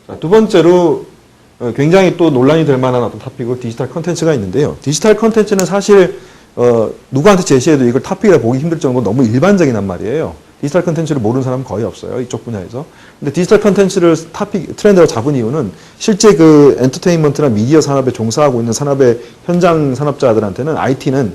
자, 두 번째로 굉장히 또 논란이 될 만한 어떤 토픽으로 디지털 컨텐츠가 있는데요. 디지털 컨텐츠는 사실 누구한테 제시해도 이걸 토픽이라 보기 힘들 정도로 너무 일반적이란 말이에요. 디지털 컨텐츠를 모르는 사람은 거의 없어요. 이쪽 분야에서. 근데 디지털 컨텐츠를 트렌드로 잡은 이유는 실제 그 엔터테인먼트나 미디어 산업에 종사하고 있는 산업의 현장 산업자들한테는 IT는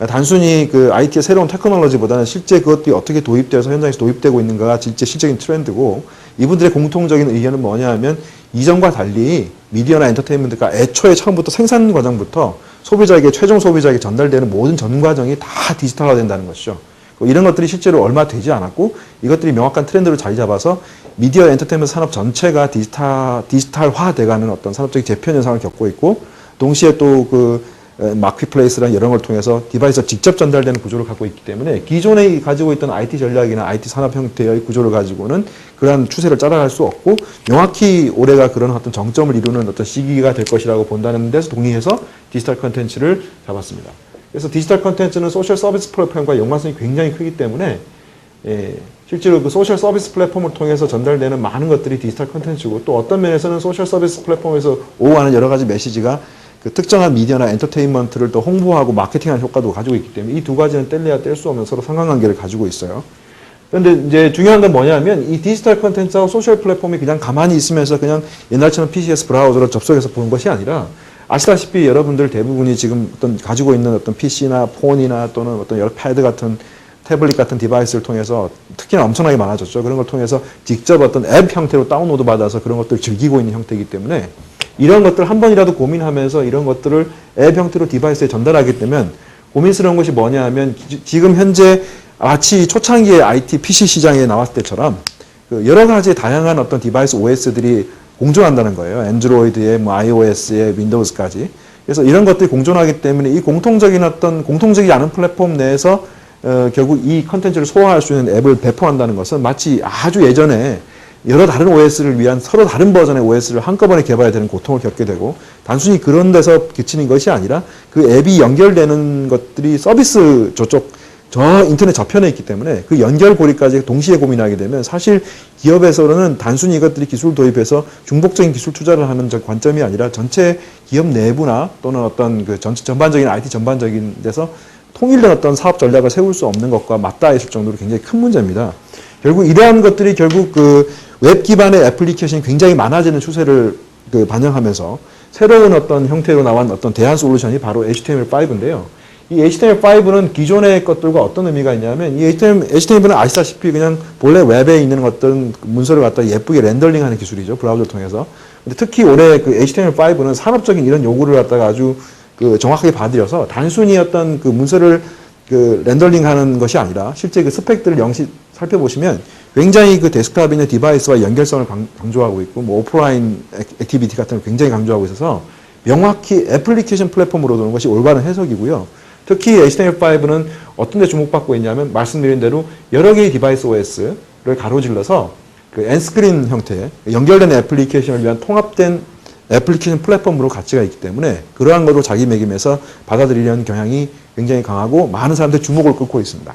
단순히 그 IT의 새로운 테크놀로지보다는 실제 그것들이 어떻게 도입되어서 현장에서 도입되고 있는가가 실제적인 트렌드고, 이분들의 공통적인 의견은 뭐냐 하면 이전과 달리 미디어나 엔터테인먼트가 애초에 처음부터 생산 과정부터 소비자에게, 최종 소비자에게 전달되는 모든 전 과정이 다 디지털화 된다는 것이죠. 이런 것들이 실제로 얼마 되지 않았고, 이것들이 명확한 트렌드로 자리 잡아서 미디어 엔터테인먼트 산업 전체가 디지털화 돼가는 어떤 산업적인 재편 현상을 겪고 있고, 동시에 또 그 마켓플레이스라는 이런 걸 통해서 디바이스가 직접 전달되는 구조를 갖고 있기 때문에 기존에 가지고 있던 IT 전략이나 IT 산업 형태의 구조를 가지고는 그러한 추세를 따라갈 수 없고, 명확히 올해가 그런 어떤 정점을 이루는 어떤 시기가 될 것이라고 본다는 데서 동의해서 디지털 컨텐츠를 잡았습니다. 그래서 디지털 컨텐츠는 소셜 서비스 플랫폼과 연관성이 굉장히 크기 때문에 실제로 그 소셜 서비스 플랫폼을 통해서 전달되는 많은 것들이 디지털 컨텐츠고, 또 어떤 면에서는 소셜 서비스 플랫폼에서 오가는 여러 가지 메시지가 그 특정한 미디어나 엔터테인먼트를 또 홍보하고 마케팅하는 효과도 가지고 있기 때문에 이 두 가지는 뗄래야 뗄 수 없는 서로 상관관계를 가지고 있어요. 그런데 이제 중요한 건 뭐냐면 이 디지털 컨텐츠하고 소셜 플랫폼이 그냥 가만히 있으면서 그냥 옛날처럼 PC에서 브라우저로 접속해서 보는 것이 아니라, 아시다시피 여러분들 대부분이 지금 어떤 가지고 있는 어떤 PC나 폰이나 또는 어떤 여러 패드 같은 태블릿 같은 디바이스를 통해서 특히나 엄청나게 많아졌죠. 그런 걸 통해서 직접 어떤 앱 형태로 다운로드 받아서 그런 것들을 즐기고 있는 형태이기 때문에 이런 것들 한 번이라도 고민하면서 이런 것들을 앱 형태로 디바이스에 전달하게 되면 고민스러운 것이 뭐냐 하면, 지금 현재 마치 초창기의 IT PC 시장에 나왔을 때처럼 그 여러 가지 다양한 어떤 디바이스 OS들이 공존한다는 거예요. 안드로이드에 뭐 iOS에 윈도우즈까지. 그래서 이런 것들이 공존하기 때문에 이 공통적이지 않은 플랫폼 내에서 결국 이 컨텐츠를 소화할 수 있는 앱을 배포한다는 것은 마치 아주 예전에 여러 다른 OS를 위한 서로 다른 버전의 OS를 한꺼번에 개발해야 되는 고통을 겪게 되고, 단순히 그런 데서 그치는 것이 아니라 그 앱이 연결되는 것들이 서비스 저 인터넷 저편에 있기 때문에 그 연결고리까지 동시에 고민하게 되면 사실 기업에서는 단순히 이것들이 기술 도입해서 중복적인 기술 투자를 하는 관점이 아니라 전체 기업 내부나 또는 어떤 그 전반적인 IT 전반적인 데서 통일된 어떤 사업 전략을 세울 수 없는 것과 맞닿아 있을 정도로 굉장히 큰 문제입니다. 결국 이러한 것들이 결국 그 웹 기반의 애플리케이션이 굉장히 많아지는 추세를 반영하면서 새로운 어떤 형태로 나온 어떤 대안 솔루션이 바로 HTML5인데요. 이 HTML5는 기존의 것들과 어떤 의미가 있냐면, 이 HTML은 아시다시피 그냥 본래 웹에 있는 어떤 문서를 갖다 예쁘게 렌더링하는 기술이죠. 브라우저를 통해서. 근데 특히 올해 그 HTML5는 산업적인 이런 요구를 갖다가 아주 정확하게 받들여서 단순히 어떤 그 문서를 렌더링하는 것이 아니라 실제 그 스펙들을 살펴보시면 굉장히 그 데스크탑이나 디바이스와 연결성을 강조하고 있고, 뭐 오프라인 액티비티 같은 걸 굉장히 강조하고 있어서 명확히 애플리케이션 플랫폼으로 도는 것이 올바른 해석이고요. 특히 HTML5는 어떤 데 주목받고 있냐면, 말씀드린 대로 여러 개의 디바이스 OS를 가로질러서 그 엔스크린 형태, 연결된 애플리케이션을 위한 통합된 애플리케이션 플랫폼으로 가치가 있기 때문에 그러한 것으로 자기매김해서 받아들이려는 경향이 굉장히 강하고 많은 사람들의 주목을 끌고 있습니다.